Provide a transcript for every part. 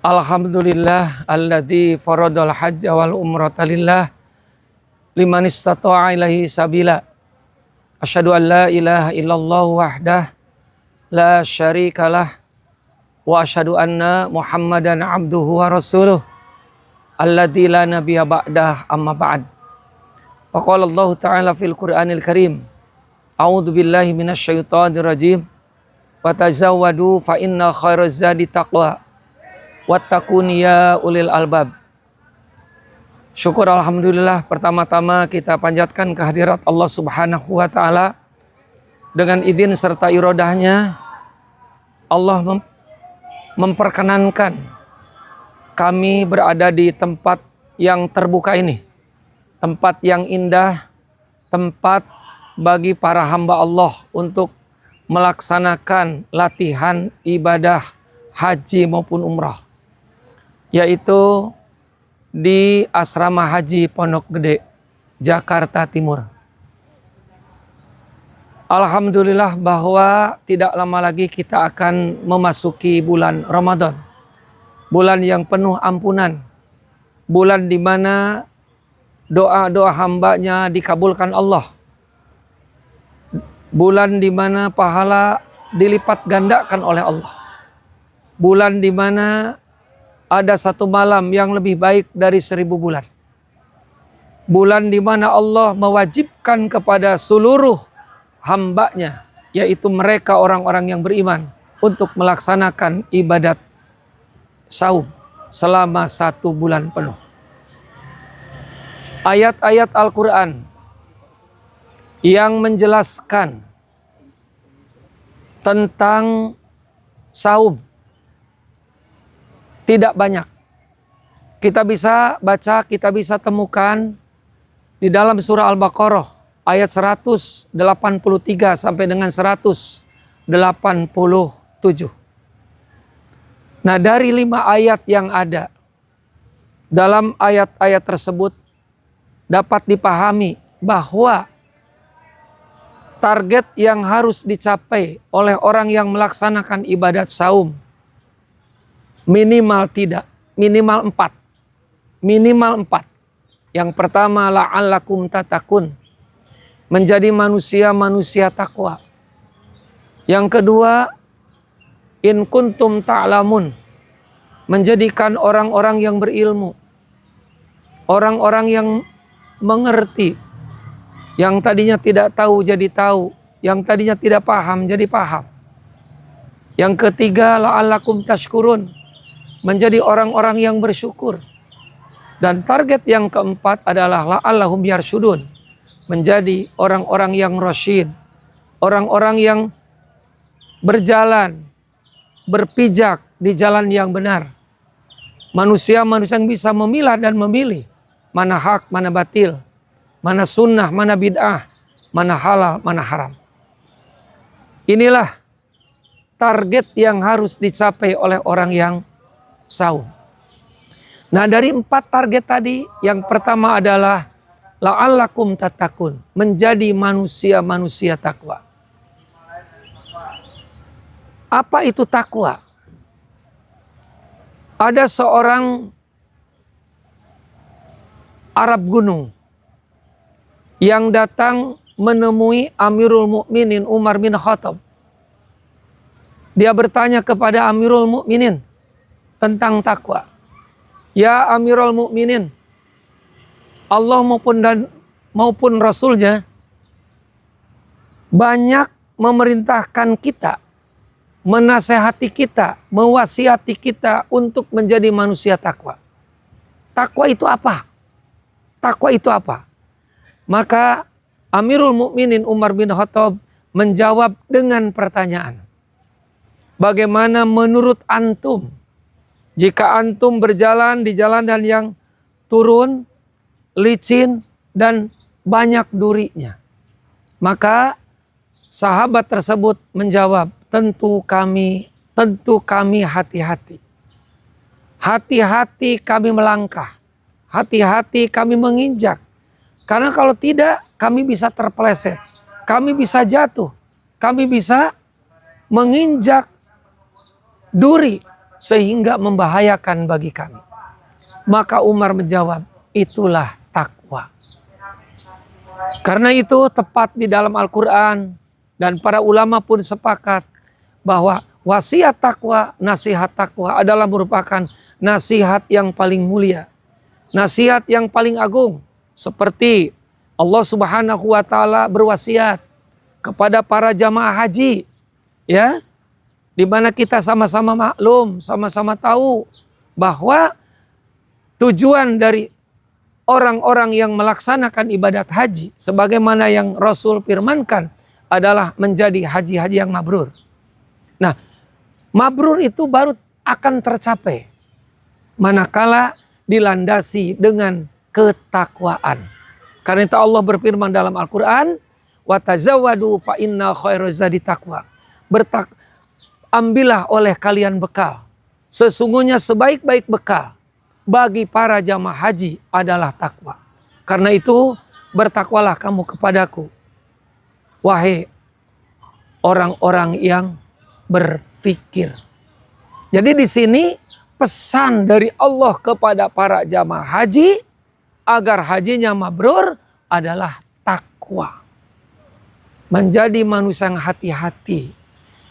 Alhamdulillah alladzi faradal hajja wal umrata lillah liman istata'a ilaihi sabila. Asyhadu an la ilaha illallah wahdah la syarikalah wa asyhadu anna Muhammadan abduhu wa rasuluh alladzi la nabiyya ba'dah amma ba'd. Faqala Allah ta'ala fil Qur'anil Karim. A'udzu billahi minasyaitonir rajim. Wa tazawwadu fa inna khairaz zadi taqwa. Wattaqun ya ulil albab. Syukur alhamdulillah, pertama-tama kita panjatkan kehadirat Allah Subhanahu wa taala. Dengan izin serta irodahnya Allah memperkenankan kami berada di tempat yang terbuka ini, tempat yang indah, tempat bagi para hamba Allah untuk melaksanakan latihan ibadah haji maupun umrah, yaitu di Asrama Haji Pondok Gede, Jakarta Timur. Alhamdulillah bahwa tidak lama lagi kita akan memasuki bulan Ramadan, bulan yang penuh ampunan, bulan di mana doa-doa hambanya dikabulkan Allah, bulan di mana pahala dilipat gandakan oleh Allah, bulan di mana ada satu malam yang lebih baik dari 1000 bulan. Bulan di mana Allah mewajibkan kepada seluruh hambanya, yaitu mereka orang-orang yang beriman, untuk melaksanakan ibadat saum selama 1 bulan penuh. Ayat-ayat Al-Quran yang menjelaskan tentang saum tidak banyak. Kita bisa baca, kita bisa temukan di dalam surah Al-Baqarah ayat 183 sampai dengan 187. Nah, dari 5 ayat yang ada, dalam ayat-ayat tersebut dapat dipahami bahwa target yang harus dicapai oleh orang yang melaksanakan ibadat saum minimal 4. Minimal 4. Yang pertama, la'allakum tatakun, menjadi manusia-manusia takwa. Yang kedua, in kuntum ta'lamun, menjadikan orang-orang yang berilmu, orang-orang yang mengerti, yang tadinya tidak tahu jadi tahu, yang tadinya tidak paham jadi paham. Yang ketiga, la'allakum tashkurun, menjadi orang-orang yang bersyukur. Dan target yang keempat adalah la'allahum yarsyudun, menjadi orang-orang yang rasyid, orang-orang yang berjalan, berpijak di jalan yang benar. Manusia-manusia yang bisa memilah dan memilih mana hak, mana batil, mana sunnah, mana bid'ah, mana halal, mana haram. Inilah target yang harus dicapai oleh orang yang saum. Nah, dari 4 target tadi, yang pertama adalah la'allakum tatakun, menjadi manusia-manusia takwa. Apa itu takwa? Ada seorang Arab gunung yang datang menemui Amirul Mukminin Umar bin Khattab. Dia bertanya kepada Amirul Mukminin tentang takwa. Ya Amirul Mukminin, Allah maupun Rasulnya banyak memerintahkan kita, menasehati kita, mewasiati kita untuk menjadi manusia takwa. Takwa itu apa? Takwa itu apa? Maka Amirul Mukminin Umar bin Khattab menjawab dengan pertanyaan. Bagaimana menurut antum, jika antum berjalan di jalanan yang turun, licin, dan banyak durinya? Maka sahabat tersebut menjawab, tentu kami hati-hati. Hati-hati kami melangkah. Hati-hati kami menginjak. Karena kalau tidak, kami bisa terpeleset. Kami bisa jatuh. Kami bisa menginjak duri sehingga membahayakan bagi kami. Maka Umar menjawab, itulah takwa. Karena itu tepat di dalam Al-Quran, dan para ulama pun sepakat bahwa wasiat takwa, nasihat takwa adalah merupakan nasihat yang paling mulia, nasihat yang paling agung. Seperti Allah Subhanahu wa taala berwasiat kepada para jamaah haji, ya, di mana kita sama-sama maklum, sama-sama tahu bahwa tujuan dari orang-orang yang melaksanakan ibadat haji sebagaimana yang Rasul firmankan adalah menjadi haji-haji yang mabrur. Nah, mabrur itu baru akan tercapai manakala dilandasi dengan ketakwaan. Karena itu Allah berfirman dalam Al-Quran, wa tazawwadu fa inna khairaz zadi taqwa. Ambillah oleh kalian bekal. Sesungguhnya sebaik-baik bekal bagi para jamaah haji adalah takwa. Karena itu bertakwalah kamu kepadaku, wahai orang-orang yang berfikir. Jadi di sini pesan dari Allah kepada para jamaah haji agar hajinya mabrur adalah takwa. Menjadi manusia yang hati-hati.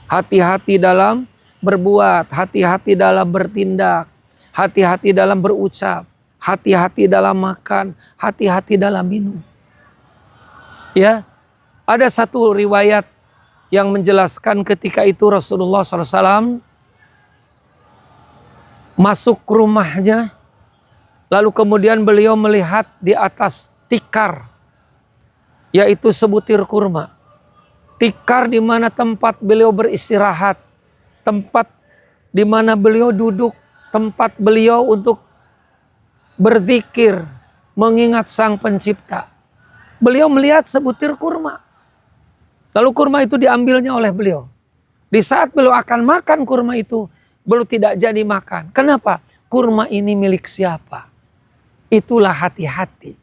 Hati-hati dalam berbuat, hati-hati dalam bertindak, hati-hati dalam berucap, hati-hati dalam makan, hati-hati dalam minum. Ya, ada satu riwayat yang menjelaskan ketika itu Rasulullah SAW masuk ke rumahnya, lalu kemudian beliau melihat di atas tikar, yaitu sebutir kurma. Tikar di mana tempat beliau beristirahat, tempat di mana beliau duduk, tempat beliau untuk berzikir, mengingat Sang Pencipta. Beliau melihat sebutir kurma. Lalu kurma itu diambilnya oleh beliau. Di saat beliau akan makan kurma itu, beliau tidak jadi makan. Kenapa? Kurma ini milik siapa? Itulah hati-hati.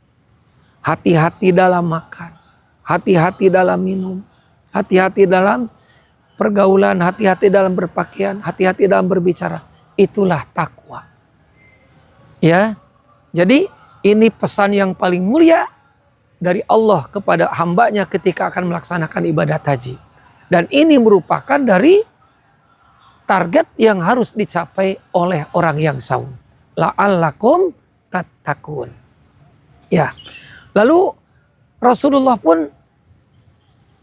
Hati-hati dalam makan. Hati-hati dalam minum. Hati-hati dalam pergaulan. Hati-hati dalam berpakaian. Hati-hati dalam berbicara. Itulah takwa. Ya, jadi ini pesan yang paling mulia dari Allah kepada hambanya ketika akan melaksanakan ibadat haji. Dan ini merupakan dari target yang harus dicapai oleh orang yang saum. La'allakum tattaqun. Ya. Lalu Rasulullah pun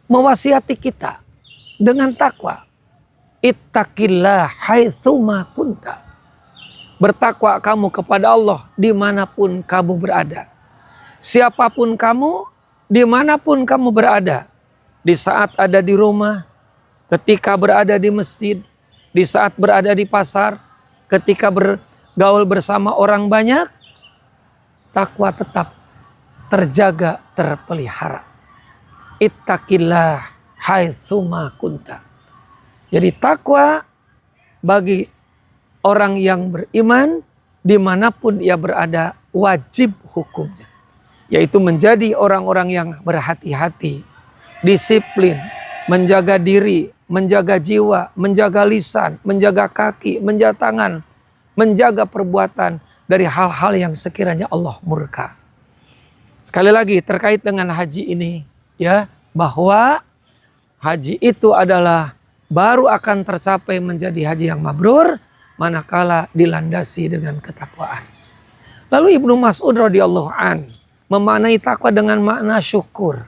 mewasiati kita dengan takwa. Ittaqillah haitsuma kunta. Bertakwa kamu kepada Allah dimanapun kamu berada. Siapapun kamu, dimanapun kamu berada. Di saat ada di rumah, ketika berada di masjid, di saat berada di pasar, ketika bergaul bersama orang banyak, takwa tetap terjaga, terpelihara. Ittaqillah haitsuma kunta. Jadi takwa bagi orang yang beriman dimanapun ia berada wajib hukumnya. Yaitu menjadi orang-orang yang berhati-hati, disiplin, menjaga diri, menjaga jiwa, menjaga lisan, menjaga kaki, menjaga tangan, menjaga perbuatan dari hal-hal yang sekiranya Allah murka. Sekali lagi terkait dengan haji ini, ya, bahwa haji itu adalah baru akan tercapai menjadi haji yang mabrur manakala dilandasi dengan ketakwaan. Lalu Ibnu Mas'ud radhiyallahu an memaknai takwa dengan makna syukur.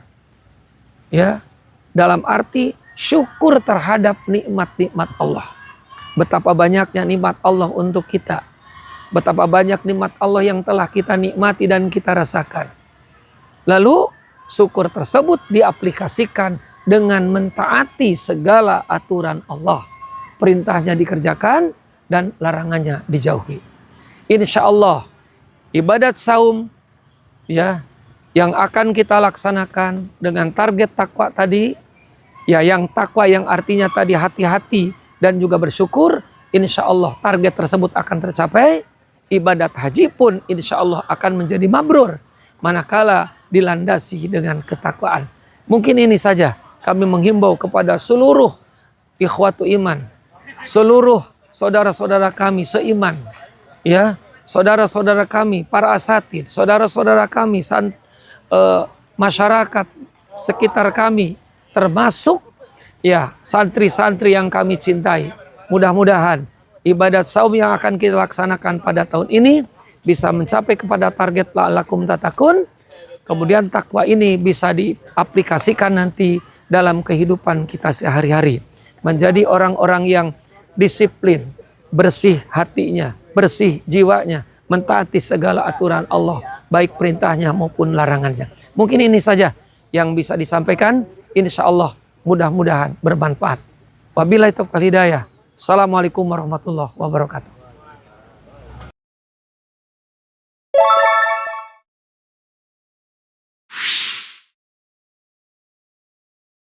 Ya, dalam arti syukur terhadap nikmat-nikmat Allah. Betapa banyaknya nikmat Allah untuk kita. Betapa banyak nikmat Allah yang telah kita nikmati dan kita rasakan. Lalu syukur tersebut diaplikasikan dengan mentaati segala aturan Allah. Perintahnya dikerjakan dan larangannya dijauhi. Insya Allah ibadat saum, ya, yang akan kita laksanakan dengan target takwa tadi, ya, yang takwa yang artinya tadi hati-hati dan juga bersyukur, insya Allah target tersebut akan tercapai. Ibadat haji pun insya Allah akan menjadi mabrur manakala dilandasi dengan ketakwaan. Mungkin ini saja kami menghimbau kepada seluruh ikhwatu iman, seluruh saudara-saudara kami seiman, ya, saudara-saudara kami para asatid, saudara-saudara kami masyarakat sekitar kami, termasuk ya santri-santri yang kami cintai. Mudah-mudahan ibadat saum yang akan kita laksanakan pada tahun ini bisa mencapai kepada target la'allakum tattaqun. Kemudian takwa ini bisa diaplikasikan nanti dalam kehidupan kita sehari-hari. Menjadi orang-orang yang disiplin, bersih hatinya, bersih jiwanya, mentaati segala aturan Allah, baik perintahnya maupun larangannya. Mungkin ini saja yang bisa disampaikan. Insya Allah mudah-mudahan bermanfaat. Wabillahi taufiq wal hidayah. Assalamualaikum warahmatullahi wabarakatuh.